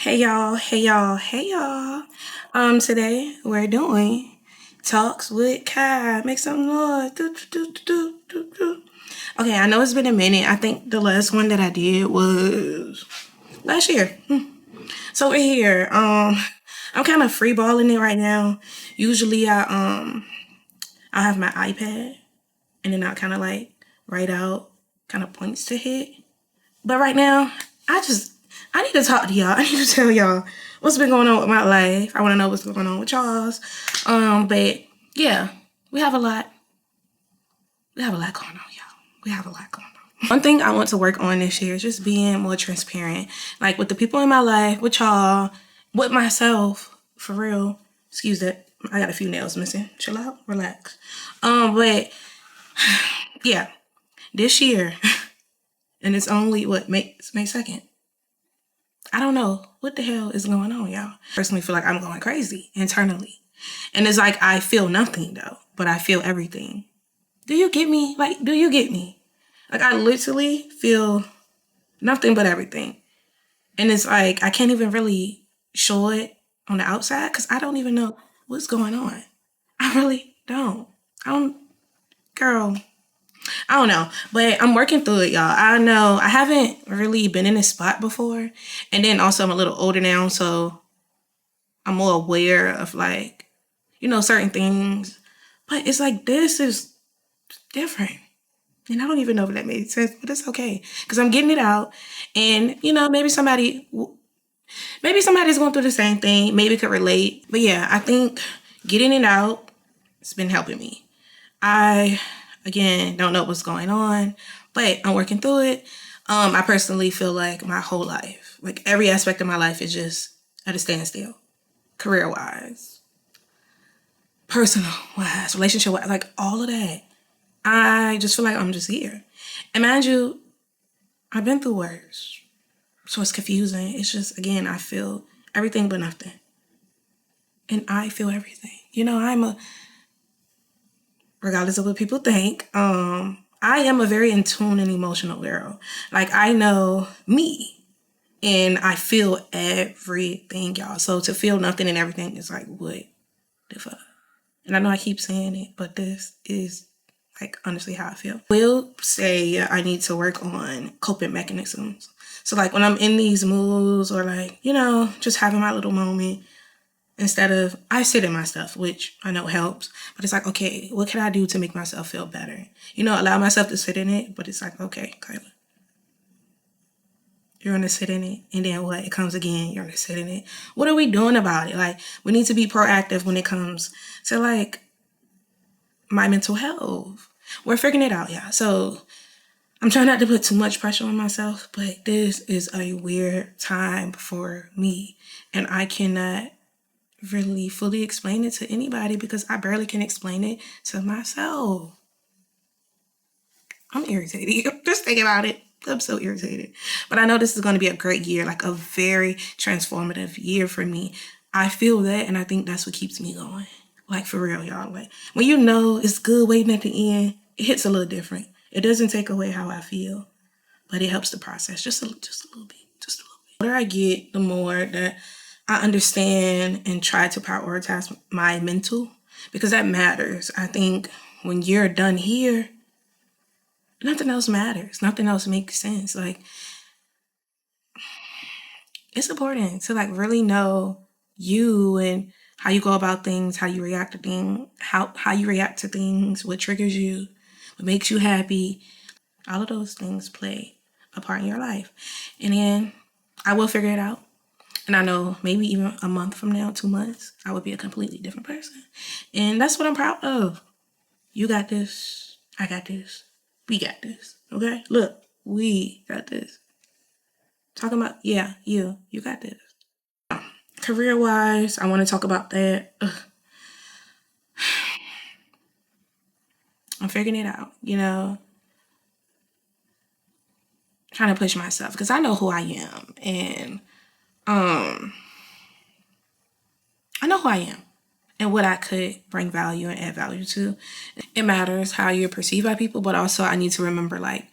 Hey y'all, hey y'all, hey y'all. Today we're doing talks with Kai. Make some noise. Do, do, do, do, do, do. Okay, I know it's been a minute. I think the last one that I did was last year. So we're here. I'm kind of free balling it right now. Usually I have my iPad and then I kind of like write out kind of points to hit. But right now, I need to talk to y'all. I need to tell y'all what's been going on with my life. I want to know what's going on with y'all's. But yeah, we have a lot. We have a lot going on, y'all. We have a lot going on. One thing I want to work on this year is just being more transparent, like with the people in my life, with y'all, with myself, for real. Excuse that. I got a few nails missing. Chill out, relax. But yeah, this year, and it's only what May 2nd. I don't know what the hell is going on, y'all. I personally feel like I'm going crazy internally. And it's like I feel nothing though, but I feel everything. Do you get me? Like, do you get me? Like I literally feel nothing but everything. And it's like I can't even really show it on the outside because I don't even know what's going on. I really don't. I don't, girl. I don't know, but I'm working through it, y'all. I know I haven't really been in this spot before. And then also I'm a little older now, so I'm more aware of like, certain things. But it's like this is different. And I don't even know if that made sense, but it's okay. Because I'm getting it out. And, maybe somebody's going through the same thing, maybe could relate. But yeah, I think getting it out has been helping me. I, again, don't know what's going on, but I'm working through it. I personally feel like my whole life, like every aspect of my life is just at a standstill, career-wise, personal-wise, relationship-wise, like all of that. I just feel like I'm just here. And mind you, I've been through worse. So it's confusing. It's just, again, I feel everything but nothing. And I feel everything. Regardless of what people think, I am a very in tune and emotional girl. Like I know me and I feel everything, y'all. So to feel nothing and everything is like, what the fuck? And I know I keep saying it, but this is like honestly how I feel. Will say I need to work on coping mechanisms. So like when I'm in these moods or like, just having my little moment, instead of, I sit in my stuff, which I know helps, but it's like, okay, what can I do to make myself feel better? Allow myself to sit in it, but it's like, okay, Kyla, you're gonna sit in it, and then what? It comes again, you're gonna sit in it. What are we doing about it? Like, we need to be proactive when it comes to like my mental health. We're figuring it out, yeah. So I'm trying not to put too much pressure on myself, but this is a weird time for me, and I cannot really fully explain it to anybody because I barely can explain it to myself. I'm irritated. Just thinking about it. I'm so irritated. But I know this is going to be a great year, like a very transformative year for me. I feel that, and I think that's what keeps me going. Like for real, y'all. Like when you know it's good waiting at the end, it hits a little different. It doesn't take away how I feel, but it helps the process just a little bit, just a little bit. The older I get, the more that I understand and try to prioritize my mental because that matters. I think when you're done here, nothing else matters. Nothing else makes sense. Like it's important to like really know you and how you go about things, how you react to things, how you react to things, what triggers you, what makes you happy. All of those things play a part in your life. And then I will figure it out. And I know maybe even a month from now, 2 months, I would be a completely different person. And that's what I'm proud of. You got this. I got this. We got this. Okay? Look, we got this. Talking about, yeah, you got this. Career-wise, I want to talk about that. I'm figuring it out, trying to push myself because I know who I am. And I know who I am and what I could bring value and add value to. It matters how you're perceived by people, but also I need to remember like,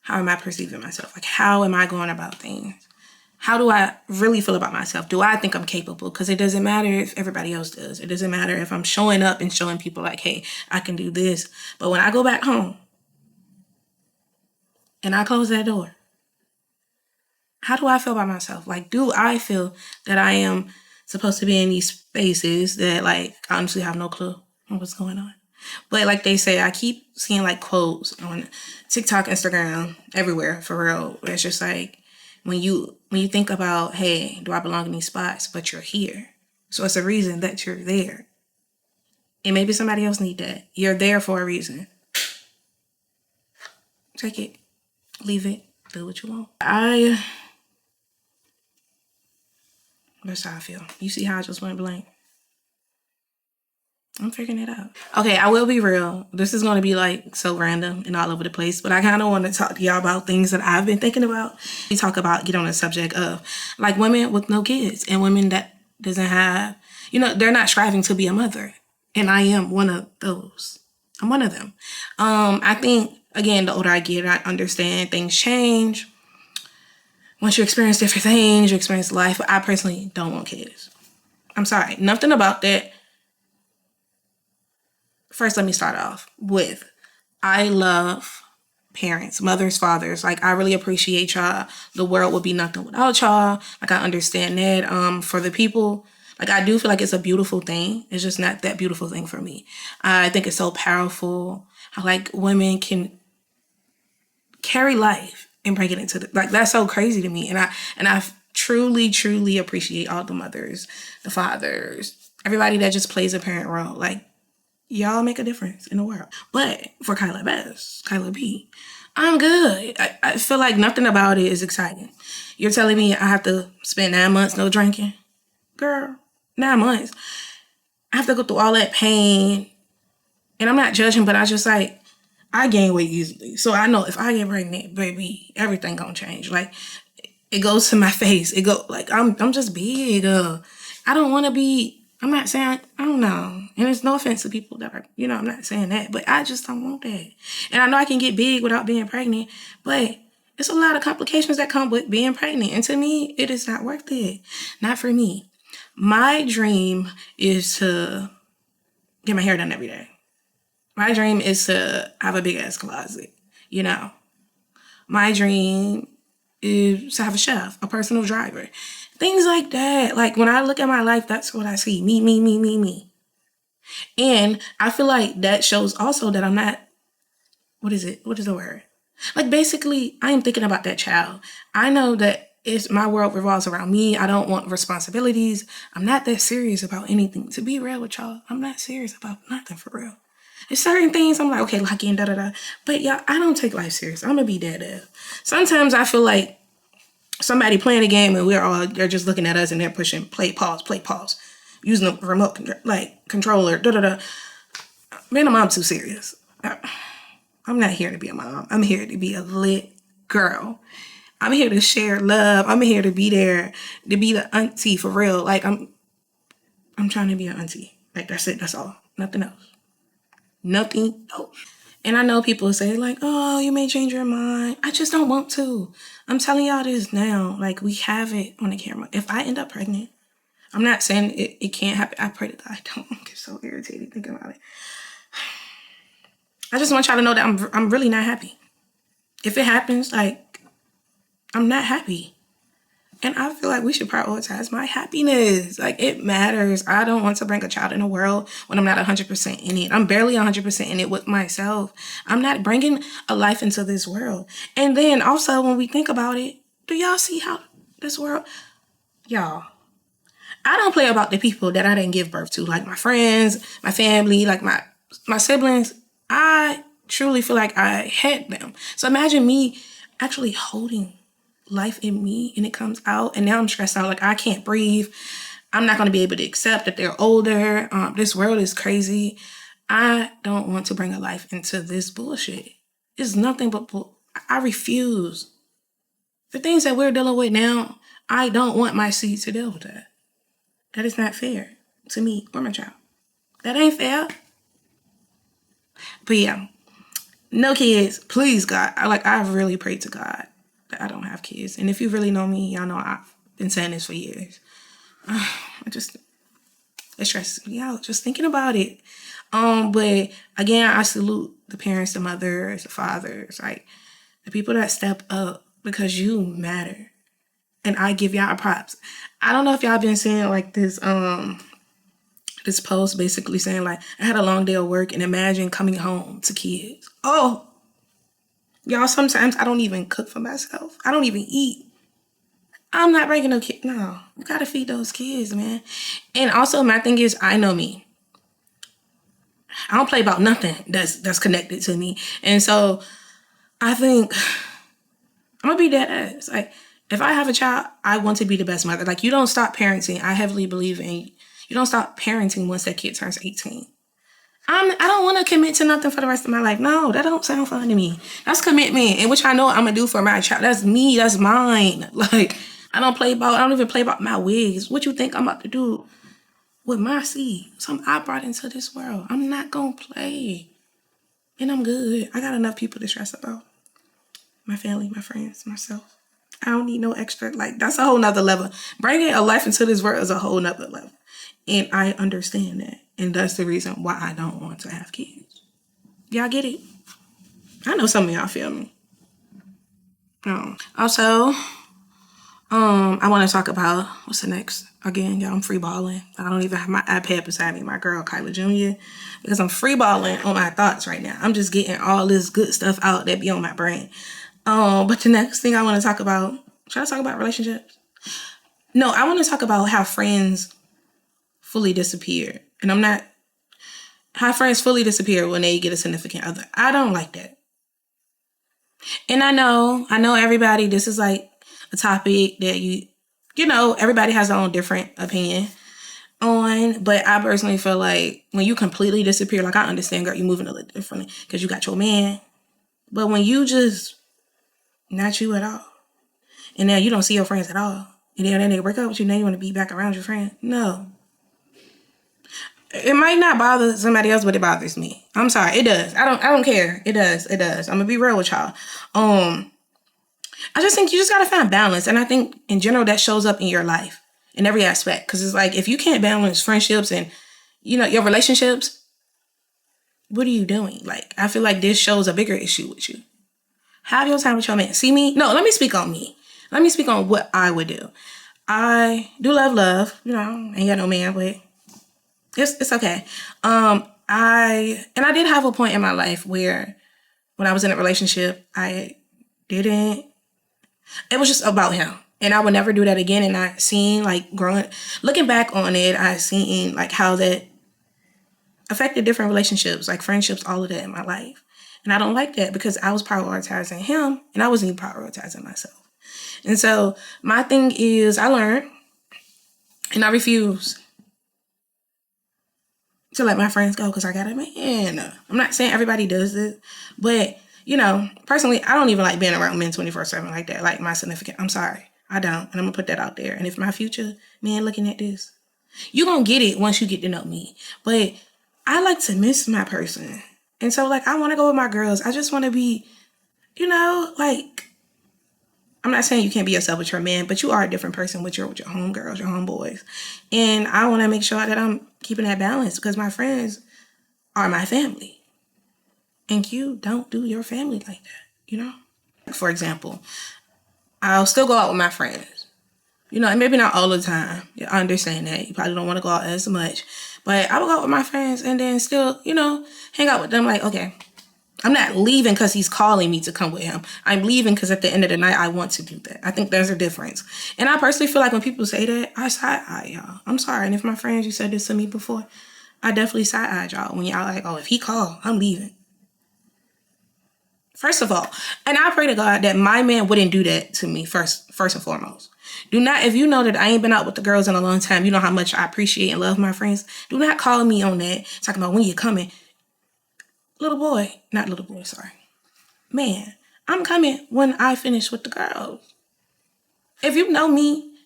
how am I perceiving myself? Like, how am I going about things? How do I really feel about myself? Do I think I'm capable? Because it doesn't matter if everybody else does. It doesn't matter if I'm showing up and showing people like, hey, I can do this. But when I go back home and I close that door, how do I feel about myself? Like, do I feel that I am supposed to be in these spaces that, like, I honestly have no clue on what's going on? But like they say, I keep seeing like quotes on TikTok, Instagram, everywhere for real. It's just like when you think about, hey, do I belong in these spots? But you're here, so it's a reason that you're there. And maybe somebody else need that. You're there for a reason. Take it, leave it, do what you want. That's how I feel. You see how I just went blank? I'm figuring it out. Okay, I will be real. This is going to be like so random and all over the place, but I kind of want to talk to y'all about things that I've been thinking about. We talk about, get on the subject of like women with no kids and women that doesn't have, they're not striving to be a mother. And I am one of those. I'm one of them. I think, again, the older I get, I understand things change. Once you experience different things, you experience life. But I personally don't want kids. I'm sorry. Nothing about that. First, let me start off with, I love parents, mothers, fathers. Like, I really appreciate y'all. The world would be nothing without y'all. Like, I understand that. For the people, like, I do feel like it's a beautiful thing. It's just not that beautiful thing for me. I think it's so powerful how, like, women can carry life and bring it into like, that's so crazy to me. And I truly, truly appreciate all the mothers, the fathers, everybody that just plays a parent role. Like, y'all make a difference in the world. But for Kyla B, I'm good. I feel like nothing about it is exciting. You're telling me I have to spend 9 months no drinking? Girl, 9 months. I have to go through all that pain. And I'm not judging, but I just like, I gain weight easily. So I know if I get pregnant, baby, everything gonna change. Like, it goes to my face. It go like, I'm just big. I don't want to be. I'm not saying, I don't know. And it's no offense to people that are, I'm not saying that, but I just don't want that. And I know I can get big without being pregnant, but it's a lot of complications that come with being pregnant. And to me, it is not worth it. Not for me. My dream is to get my hair done every day. My dream is to have a big ass closet, My dream is to have a chef, a personal driver. Things like that. Like, when I look at my life, that's what I see. Me, me, me, me, me. And I feel like that shows also that I'm not, what is it? What is the word? Like, basically, I am thinking about that child. I know that my world revolves around me. I don't want responsibilities. I'm not that serious about anything. To be real with y'all, I'm not serious about nothing for real. There's certain things I'm like, okay, lock in, da-da-da. But y'all, I don't take life serious. I'm going to be dead. Sometimes I feel like somebody playing a game and they're just looking at us and they're pushing play, pause, using the remote, controller, da-da-da. Man, I'm too serious. I'm not here to be a mom. I'm here to be a lit girl. I'm here to share love. I'm here to be there, to be the auntie for real. Like, I'm trying to be an auntie. Like, that's it. That's all. Nothing else. Nothing else. And I know people say, like, oh, you may change your mind. I just don't want to. I'm telling y'all this now. Like, we have it on the camera. If I end up pregnant, I'm not saying it can't happen. I pray to God I don't. I get so irritated thinking about it. I just want y'all to know that I'm really not happy. If it happens, like, I'm not happy. And I feel like we should prioritize my happiness. Like, it matters. I don't want to bring a child in the world when I'm not 100% in it. I'm barely 100% in it with myself. I'm not bringing a life into this world. And then also, when we think about it, do y'all see how this world... Y'all, I don't play about the people that I didn't give birth to. Like, my friends, my family, like my siblings. I truly feel like I had them. So imagine me actually holding life in me and it comes out and now I'm stressed out. Like, I can't breathe. I'm not going to be able to accept that they're older. This world is crazy. I don't want to bring a life into this bullshit. It's nothing but I refuse. The things that we're dealing with now, I don't want my seed to deal with that. That is not fair to me or my child. That ain't fair. But yeah, no kids, please God. I really pray to God that I don't have kids. And if you really know me, y'all know I've been saying this for years. It stresses me out just thinking about it. But again, I salute the parents, the mothers, the fathers, like the people that step up because you matter. And I give y'all props. I don't know if y'all been seeing like this post basically saying like, I had a long day of work and imagine coming home to kids. Oh, y'all, sometimes I don't even cook for myself. I don't even eat. I'm not bringing no kid. No, you gotta feed those kids, man. And also, my thing is, I know me. I don't play about nothing that's connected to me. And so I think I'm gonna be dead ass. Like, if I have a child, I want to be the best mother. Like, you don't stop parenting. I heavily believe in you don't stop parenting once that kid turns 18. I don't want to commit to nothing for the rest of my life. No, that don't sound fun to me. That's commitment, and which I know I'm gonna do for my child. That's me. That's mine. Like, I don't even play about my wigs. What you think I'm about to do with my seed? Something I brought into this world. I'm not gonna play. And I'm good. I got enough people to stress about. My family, my friends, myself. I don't need no extra. Like, that's a whole nother level. Bringing a life into this world is a whole nother level. And I understand that. And that's the reason why I don't want to have kids. Y'all get it? I know some of y'all feel me. Also, I want to talk about what's the next. Again, y'all, I'm free balling. I don't even have my iPad beside me, my girl Kyla Jr. Because I'm free balling on my thoughts right now. I'm just getting all this good stuff out that be on my brain. But the next thing I want to talk about, should I talk about relationships? No, I want to talk about how friends fully disappear. And how friends fully disappear when they get a significant other. I don't like that. And I know everybody, this is like a topic that everybody has their own different opinion on, but I personally feel like when you completely disappear, like I understand, girl, you're moving a little differently because you got your man, but when you just not you at all, and now you don't see your friends at all, and then they break up with you, now you want to be back around your friend. No. It might not bother somebody else, but it bothers me. I'm sorry, it does. I don't care. It does. I'm gonna be real with y'all. I just think you just gotta find balance, and I think in general that shows up in your life in every aspect. Because it's like if you can't balance friendships and your relationships, what are you doing? Like, I feel like this shows a bigger issue with you. Have your time with your man. See me? No, let me speak on me. Let me speak on what I would do. I do love. Ain't got no man, but it's okay. I did have a point in my life where when I was in a relationship, it was just about him. And I would never do that again. And I seen like looking back on it, I seen like how that affected different relationships, like friendships, all of that in my life. And I don't like that because I was prioritizing him and I wasn't even prioritizing myself. And so my thing is I learned and I refuse to let my friends go because I got a man. I'm not saying everybody does it, but personally, I don't even like being around men 24/7 like that. Like my significant, I'm sorry, I don't, and I'm gonna put that out there. And if my future man looking at this, you gonna get it once you get to know me. But I like to miss my person, and so like I want to go with my girls. I just want to be, like. I'm not saying you can't be yourself with your man, but you are a different person with your homegirls, your homeboys. And I want to make sure that I'm keeping that balance because my friends are my family. And you don't do your family like that, For example, I'll still go out with my friends, and maybe not all the time. I understand that. You probably don't want to go out as much. But I will go out with my friends and then still, hang out with them like, okay, I'm not leaving because he's calling me to come with him. I'm leaving because at the end of the night, I want to do that. I think there's a difference. And I personally feel like when people say that, I side-eye y'all. I'm sorry. And if my friends, you said this to me before, I definitely side-eye y'all when y'all like, oh, if he called, I'm leaving. First of all, and I pray to God that my man wouldn't do that to me first and foremost. Do not, if you know that I ain't been out with the girls in a long time, you know how much I appreciate and love my friends, do not call me on that, talking about when you're coming. Man, I'm coming when I finish with the girls. If you know me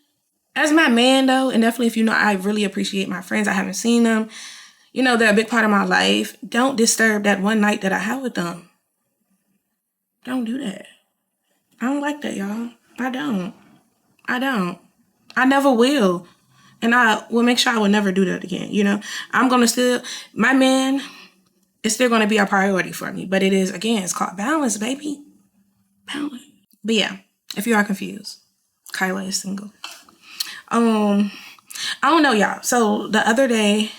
as my man though, and definitely if you know I really appreciate my friends, I haven't seen them, they're a big part of my life. Don't disturb that one night that I have with them. Don't do that. I don't like that, y'all. I don't. I don't. I never will. And I will make sure I will never do that again. You know, I'm going to still, my man is still going to be a priority for me. But it is, again, it's called balance, baby. Balance. But yeah, if you are confused, Kyla is single. Um, I don't know, y'all. So the other day,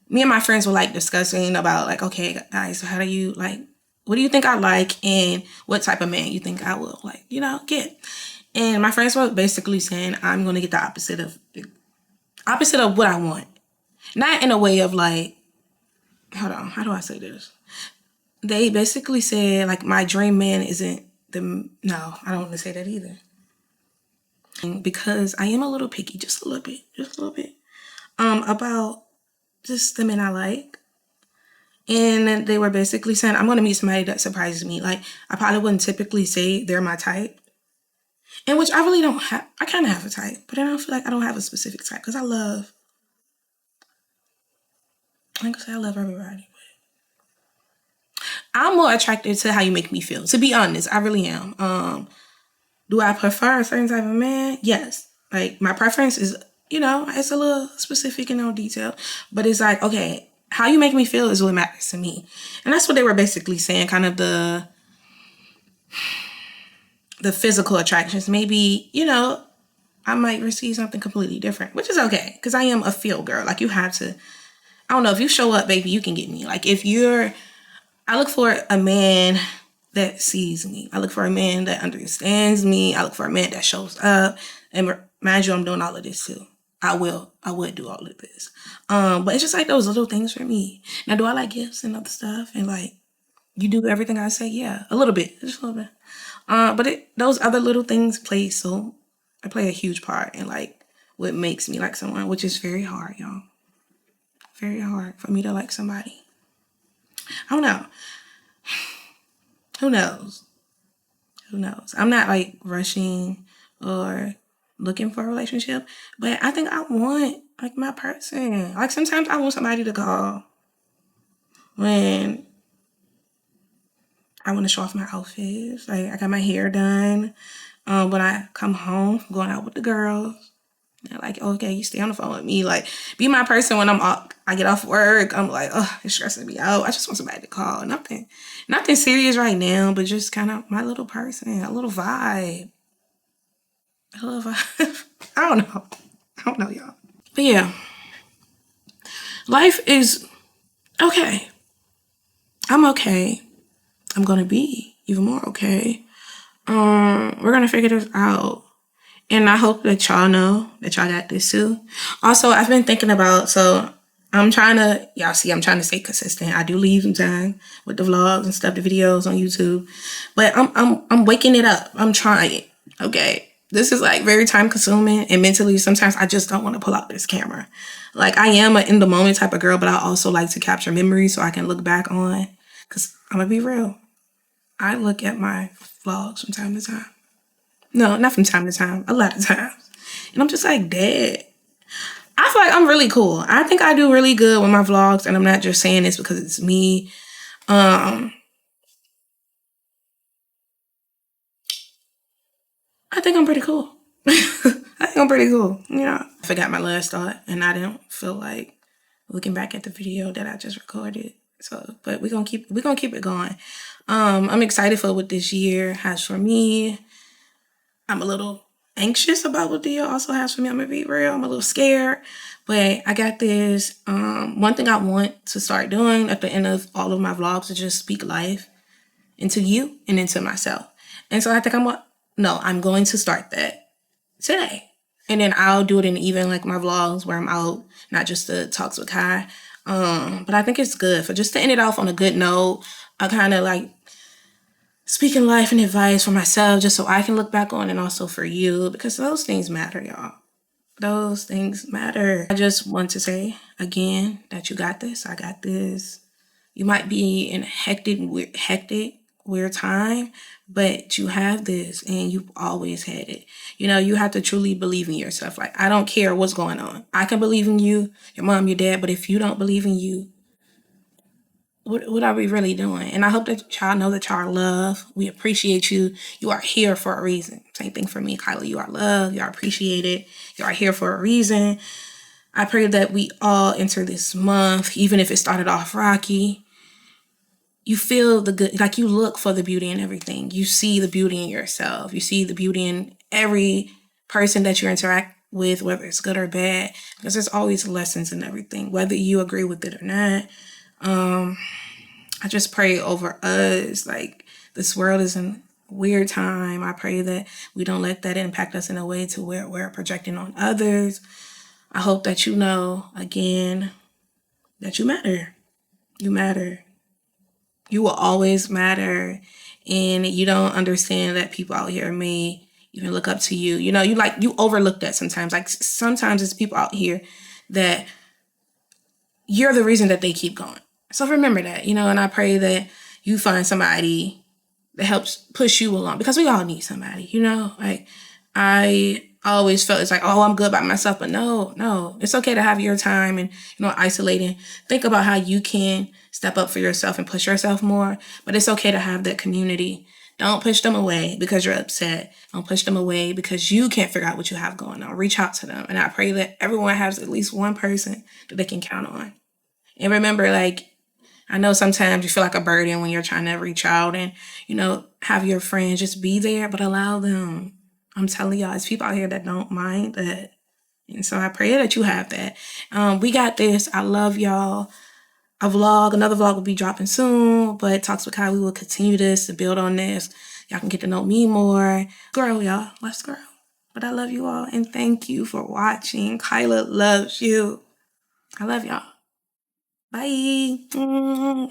me and my friends were like discussing about like, okay, guys, so how do you like, what do you think I like and what type of man you think I will like, get? And my friends were basically saying I'm gonna get the opposite of what I want. Not in a way of like, hold on, how do I say this? They basically said like my dream man isn't no, I don't want to say that either. Because I am a little picky, just a little bit, about just the men I like. And they were basically saying, I'm going to meet somebody that surprises me. Like, I probably wouldn't typically say they're my type. And which I really don't have. I kind of have a type. But I don't feel like I don't have a specific type. Because I love everybody. I'm more attracted to how you make me feel. To be honest, I really am. Do I prefer a certain type of man? Yes. Like, my preference is, it's a little specific and no detail. But it's like, okay, how you make me feel is what matters to me. And that's what they were basically saying, kind of the physical attractions. Maybe, I might receive something completely different, which is okay. Because I am a feel girl. Like, you have to, I don't know, if you show up, baby, you can get me. Like, I look for a man that sees me. I look for a man that understands me. I look for a man that shows up. And mind you, I'm doing all of this too. I would do all of this. But it's just like those little things for me. Now, do I like gifts and other stuff? And like, you do everything I say? Yeah, a little bit, just a little bit. But those other little things play a huge part in like what makes me like someone, which is very hard, y'all. Very hard for me to like somebody. I don't know. Who knows? Who knows? I'm not like rushing or looking for a relationship, but I think I want like my person. Like sometimes I want somebody to call when I want to show off my outfits. Like I got my hair done. When I come home, going out with the girls. They're like, okay, you stay on the phone with me. Like, be my person when I get off work. I'm like, oh, it's stressing me out. I just want somebody to call. Nothing serious right now, but just kind of my little person, a little vibe. A little vibe. I don't know. I don't know, y'all. But yeah, life is okay. I'm okay. I'm gonna be even more okay. We're gonna figure this out. And I hope that y'all know that y'all got this too. Also, I've been thinking about, so I'm trying to stay consistent. I do leave some time with the vlogs and stuff, the videos on YouTube. But I'm waking it up. I'm trying. Okay. This is like very time consuming and mentally sometimes I just don't want to pull out this camera. Like I am an in the moment type of girl, but I also like to capture memories so I can look back on. Cause I'm gonna be real. I look at my vlogs from time to time. No, not from time to time. A lot of times. And I'm just like, Dad. I feel like I'm really cool. I think I do really good with my vlogs. And I'm not just saying this because it's me. I think I'm pretty cool. I think I'm pretty cool. Yeah. I forgot my last thought. And I didn't feel like looking back at the video that I just recorded. So, but we're gonna keep it going. I'm excited for what this year has for me. I'm a little anxious about what the year also has for me. I'm gonna be real. I'm a little scared, but I got this. One thing I want to start doing at the end of all of my vlogs is just speak life into you and into myself. And so I think I'm going to start that today. And then I'll do it in even like my vlogs where I'm out, not just the talks with Kai. But I think it's good for just to end it off on a good note. I kind of like speaking life and advice for myself just so I can look back on and also for you because those things matter, y'all. Those things matter. I just want to say again that you got this. I got this. You might be in a hectic, weird time, but you have this and you've always had it. You have to truly believe in yourself. Like, I don't care what's going on. I can believe in you, your mom, your dad, but if you don't believe in you, what are we really doing? And I hope that y'all know that y'all are loved. We appreciate you. You are here for a reason. Same thing for me, Kyla. You are loved. You are appreciated. You are here for a reason. I pray that we all enter this month, even if it started off rocky, you feel the good, like you look for the beauty in everything. You see the beauty in yourself. You see the beauty in every person that you interact with, whether it's good or bad, because there's always lessons in everything, whether you agree with it or not. I just pray over us, like this world is in a weird time. I pray that we don't let that impact us in a way to where we're projecting on others. I hope that you know, again, that you matter. You matter. You will always matter. And you don't understand that people out here may even look up to you. You know, you overlook that sometimes. Like sometimes it's people out here that you're the reason that they keep going. So remember that, and I pray that you find somebody that helps push you along, because we all need somebody, like I always felt it's like, oh, I'm good by myself, but no, it's okay to have your time and, isolating. Think about how you can step up for yourself and push yourself more, but it's okay to have that community. Don't push them away because you're upset. Don't push them away because you can't figure out what you have going on. Reach out to them. And I pray that everyone has at least one person that they can count on. And remember, like, I know sometimes you feel like a burden when you're trying to reach out and, have your friends just be there, but allow them. I'm telling y'all, it's people out here that don't mind that. And so I pray that you have that. We got this. I love y'all. Another vlog will be dropping soon, but Talks with Kai, we will continue this and build on this. Y'all can get to know me more. Grow, y'all. Let's grow. But I love you all, and thank you for watching. Kyla loves you. I love y'all. Bye.